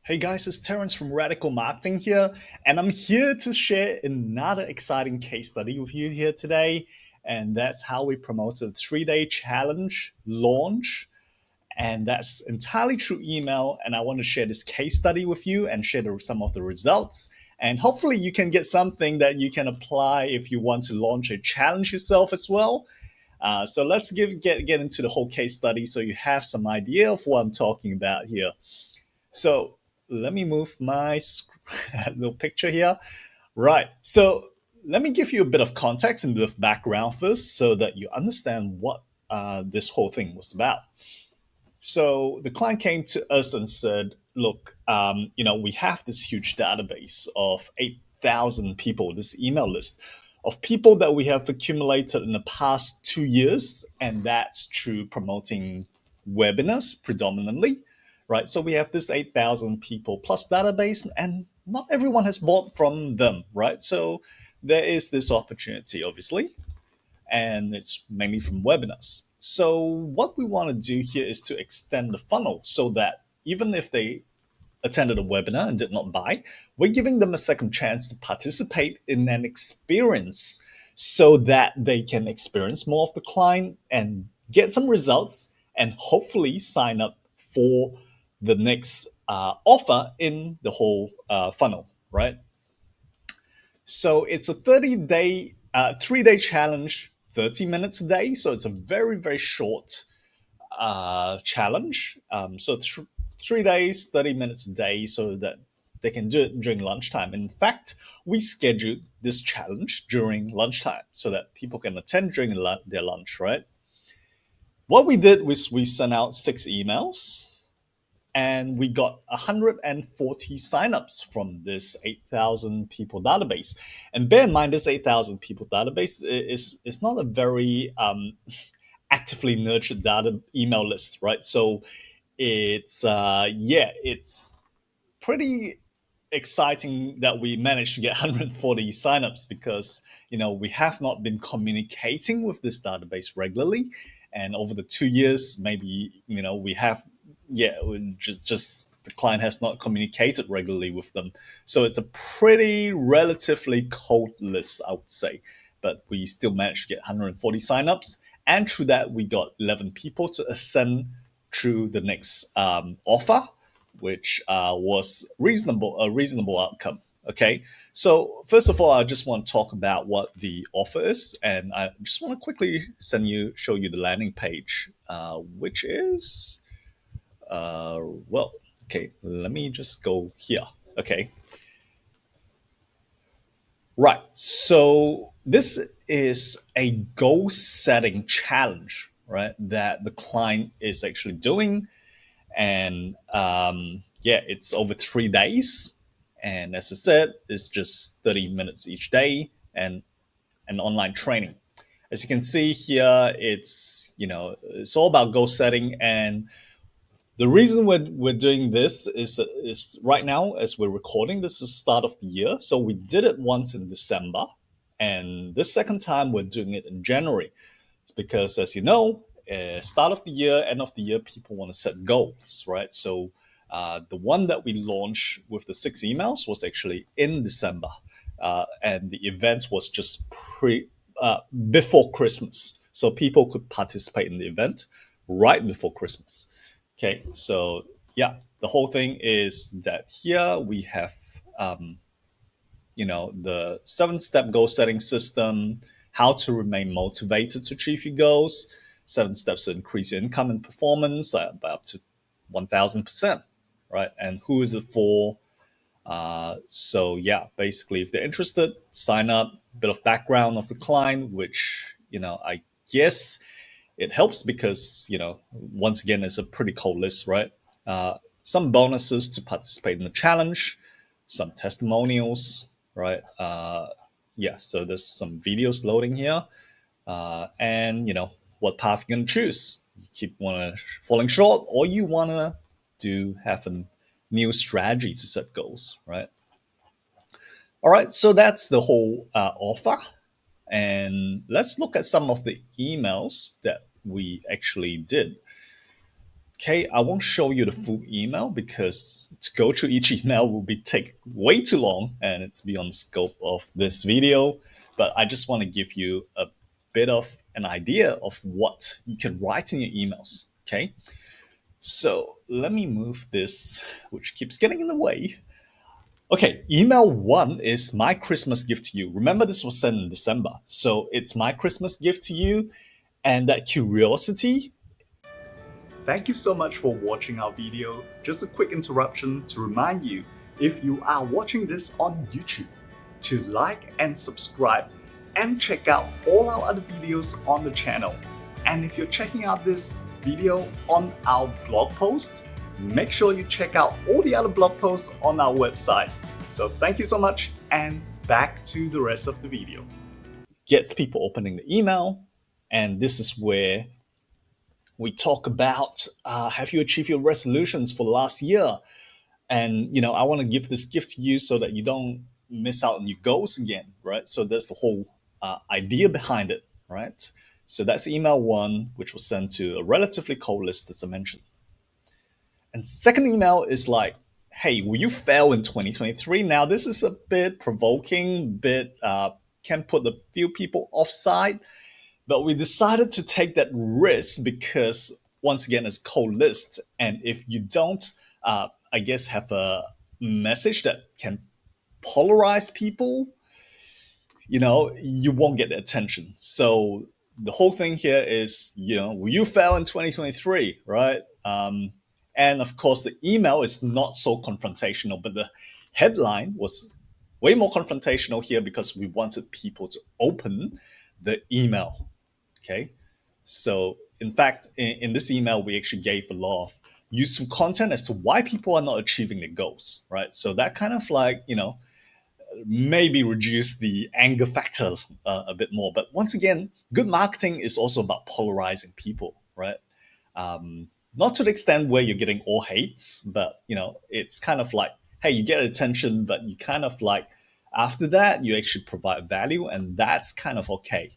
Hey guys, it's Terrence from Radical Marketing here, and I'm here to share another exciting case study with you here today. And that's how we promoted a 3-day challenge launch. And that's entirely through email. And I want to share this case study with you and share some of the results. And hopefully, you can get something that you can apply if you want to launch a challenge yourself as well. So let's get into the whole case study so you have some idea of what I'm talking about here. So let me move my little picture here. Right. So let me give you a bit of context and a bit of background first so that you understand what this whole thing was about. So the client came to us and said, look, we have this huge database of 8,000 people, this email list of people that we have accumulated in the past 2 years, and that's through promoting webinars predominantly, right? So we have this 8,000 people plus database, and not everyone has bought from them, right? So there is this opportunity, obviously, and it's mainly from webinars. So what we want to do here is to extend the funnel so that even if they attended a webinar and did not buy, we're giving them a second chance to participate in an experience so that they can experience more of the client and get some results and hopefully sign up for the next offer in the whole funnel, right? So it's a 30-day, 3-day challenge, 30 minutes a day. So it's a very, very short challenge. So 3 days, 30 minutes a day, so that they can do it during lunchtime. In fact, we scheduled this challenge during lunchtime so that people can attend during their lunch, right? What we did was we sent out 6 emails and we got 140 signups from this 8,000 people database. And bear in mind, this 8,000 people database is not a very actively nurtured data email list, right? So it's pretty exciting that we managed to get 140 signups because we have not been communicating with this database regularly, and over the 2 years, maybe we have just the client has not communicated regularly with them, so it's a pretty relatively cold list, I would say, but we still managed to get 140 signups, and through that we got 11 people to ascend through the next offer, which was a reasonable outcome. Okay, so first of all, I just want to talk about what the offer is, and I just want to quickly show you the landing page, which is well, okay. Let me just go here. Okay, right. So this is a goal setting challenge, right? That the client is actually doing, and it's over 3 days, and as I said, it's just 30 minutes each day and an online training. As you can see here, it's all about goal setting, and the reason we're doing this is right now, as we're recording, this is the start of the year, so we did it once in December, and this second time we're doing it in January because, as you know, start of the year, end of the year, people want to set goals, right? So the one that we launched with the 6 emails was actually in December, and the event was just before Christmas, so people could participate in the event right before Christmas. Okay, so yeah, the whole thing is that here we have the 7-step goal setting system, how to remain motivated to achieve your goals, 7 steps to increase your income and performance by up to 1,000%, right? And who is it for? So yeah, basically, if they're interested, sign up. Bit of background of the client, which I guess it helps because once again, it's a pretty cold list, right? Some bonuses to participate in the challenge, some testimonials, right? So there's some videos loading here, and what path you're gonna choose. You keep falling short, or you wanna have a new strategy to set goals, right? All right, so that's the whole offer, and let's look at some of the emails that we actually did. Okay, I won't show you the full email because to go through each email will be take way too long and it's beyond the scope of this video. But I just want to give you a bit of an idea of what you can write in your emails. Okay, so let me move this, which keeps getting in the way. Okay, email one is my Christmas gift to you. Remember, this was sent in December. So it's my Christmas gift to you. And that curiosity. Thank you so much for watching our video. Just a quick interruption to remind you, if you are watching this on YouTube, to like and subscribe and check out all our other videos on the channel. And if you're checking out this video on our blog post, make sure you check out all the other blog posts on our website. So thank you so much, and back to the rest of the video. Gets people opening the email, and this is where we talk about have you achieved your resolutions for last year? And I want to give this gift to you so that you don't miss out on your goals again, right? So that's the whole idea behind it, right? So that's email one, which was sent to a relatively cold list, as I mentioned. And second email is like, hey, will you fail in 2023? Now, this is a bit provoking, bit can put a few people offside, but we decided to take that risk because, once again, it's cold list. And if you don't, I guess, have a message that can polarize people, you won't get the attention. So the whole thing here is, will you fail in 2023, right? And of course, the email is not so confrontational, but the headline was way more confrontational here because we wanted people to open the email. Okay. So, in fact, in this email, we actually gave a lot of useful content as to why people are not achieving their goals, right? So, that kind of like, maybe reduce the anger factor a bit more. But once again, good marketing is also about polarizing people, right? Not to the extent where you're getting all hates, but it's kind of like, hey, you get attention, but you kind of like after that you actually provide value, and that's kind of okay.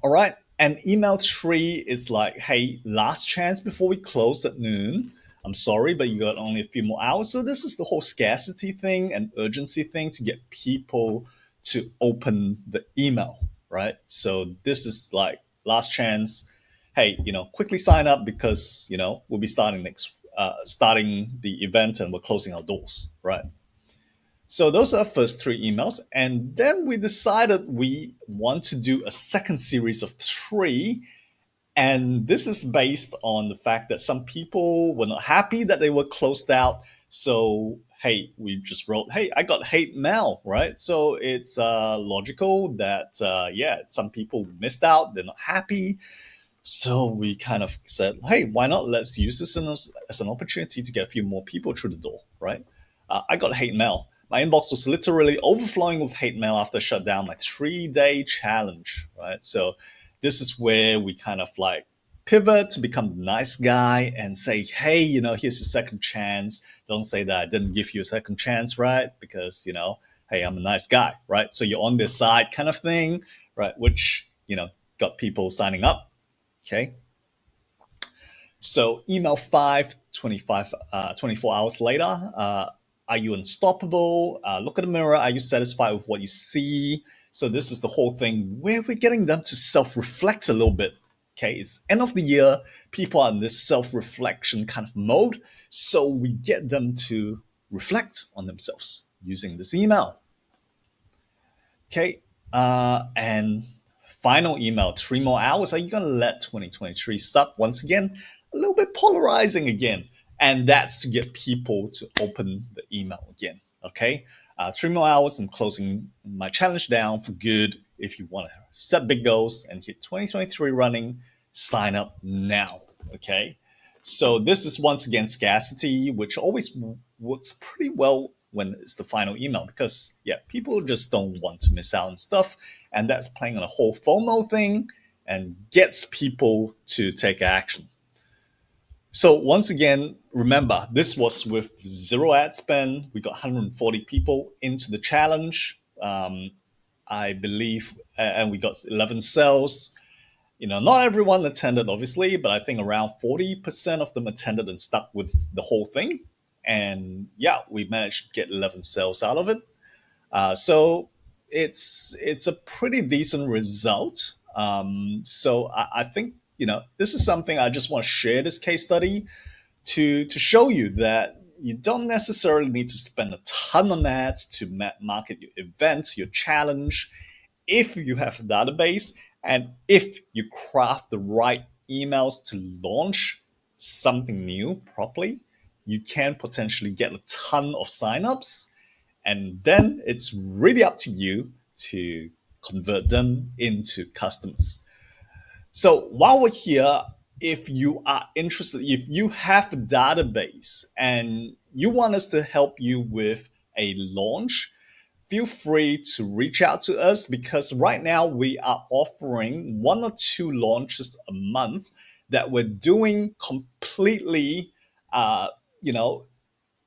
All right. And email three is like, hey, last chance before we close at noon. I'm sorry, but you got only a few more hours. So this is the whole scarcity thing and urgency thing to get people to open the email, right? So this is like last chance. Hey, quickly sign up because we'll be starting the event and we're closing our doors, right? So those are our first three emails. And then we decided we want to do a second series of three. And this is based on the fact that some people were not happy that they were closed out. So, hey, we just wrote, hey, I got hate mail, right? So it's logical that, yeah, some people missed out. They're not happy. So we kind of said, hey, why not? Let's use this as an opportunity to get a few more people through the door, right? I got hate mail. My inbox was literally overflowing with hate mail after I shut down my 3-day challenge, right? So this is where we kind of like pivot to become the nice guy and say, hey, here's a second chance. Don't say that I didn't give you a second chance, right? Because, hey, I'm a nice guy, right? So you're on their side kind of thing, right? Which, got people signing up. Okay. So email 24 hours later. Are you unstoppable? Look at the mirror. Are you satisfied with what you see? So this is the whole thing where we're getting them to self-reflect a little bit. Okay, it's end of the year. People are in this self-reflection kind of mode. So we get them to reflect on themselves using this email. Okay, and final email, 3 more hours. Are you going to let 2023 suck once again? A little bit polarizing again. And that's to get people to open the email again. Okay, 3 more hours. I'm closing my challenge down for good. If you want to set big goals and hit 2023 running, sign up now. Okay, so this is once again scarcity, which always works pretty well when it's the final email because yeah, people just don't want to miss out on stuff, and that's playing on a whole FOMO thing and gets people to take action. So once again, remember this was with zero ad spend. We got 140 people into the challenge, I believe, and we got 11 sales. Not everyone attended, obviously, but I think around 40% of them attended and stuck with the whole thing. And yeah, we managed to get 11 sales out of it. So it's a pretty decent result. So I think this is something I just want to share this case study to show you that you don't necessarily need to spend a ton on ads to market your event, your challenge. If you have a database and if you craft the right emails to launch something new properly, you can potentially get a ton of signups. And then it's really up to you to convert them into customers. So while we're here, if you are interested, if you have a database and you want us to help you with a launch, feel free to reach out to us because right now we are offering 1 or 2 launches a month that we're doing completely, uh, you know,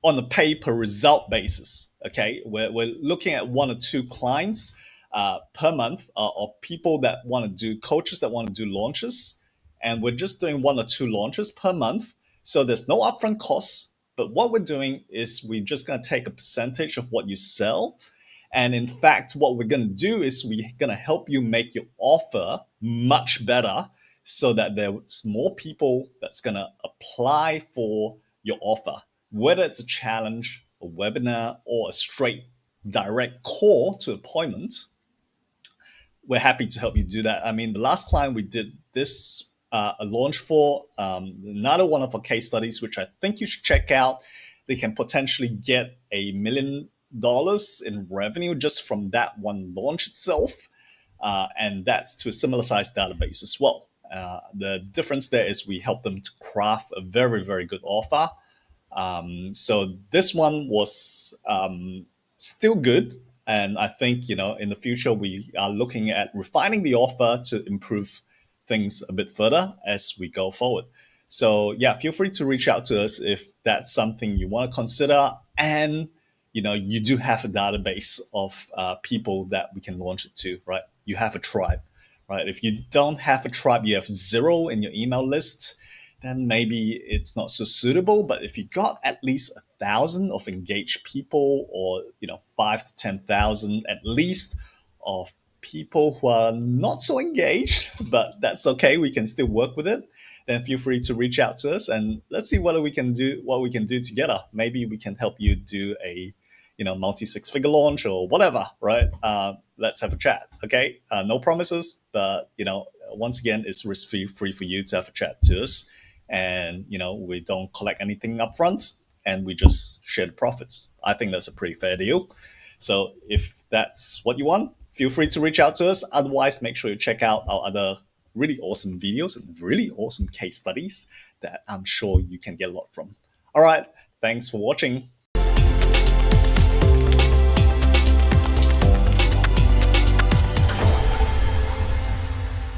on a pay per result basis. Okay, we're looking at 1 or 2 clients per month, or people that want to do coaches that want to do launches, and we're just doing 1 or 2 launches per month. So there's no upfront costs. But what we're doing is we're just going to take a percentage of what you sell. And in fact, what we're going to do is we're going to help you make your offer much better so that there's more people that's going to apply for your offer, whether it's a challenge, a webinar, or a straight direct call to appointment. We're happy to help you do that. I mean, the last client we did this a launch for, another one of our case studies, which I think you should check out. They can potentially get $1 million in revenue just from that one launch itself. And that's to a similar sized database as well. The difference there is we help them to craft a very, very good offer. So this one was still good. And I think, in the future, we are looking at refining the offer to improve things a bit further as we go forward. So yeah, feel free to reach out to us if that's something you want to consider. And, you do have a database of people that we can launch it to, right? You have a tribe, right? If you don't have a tribe, you have 0 in your email list, then maybe it's not so suitable. But if you got at least 1,000 of engaged people, or 5 to 10,000 at least of people who are not so engaged, but that's okay, we can still work with it, then feel free to reach out to us and let's see what we can do together. Maybe we can help you do a multi 6-figure launch or whatever, right? Let's have a chat. Okay, no promises, but once again, it's risk free for you to have a chat to us. And we don't collect anything up front, and we just share the profits. I think that's a pretty fair deal. So if that's what you want, feel free to reach out to us. Otherwise, make sure you check out our other really awesome videos and really awesome case studies that I'm sure you can get a lot from. All right, thanks for watching.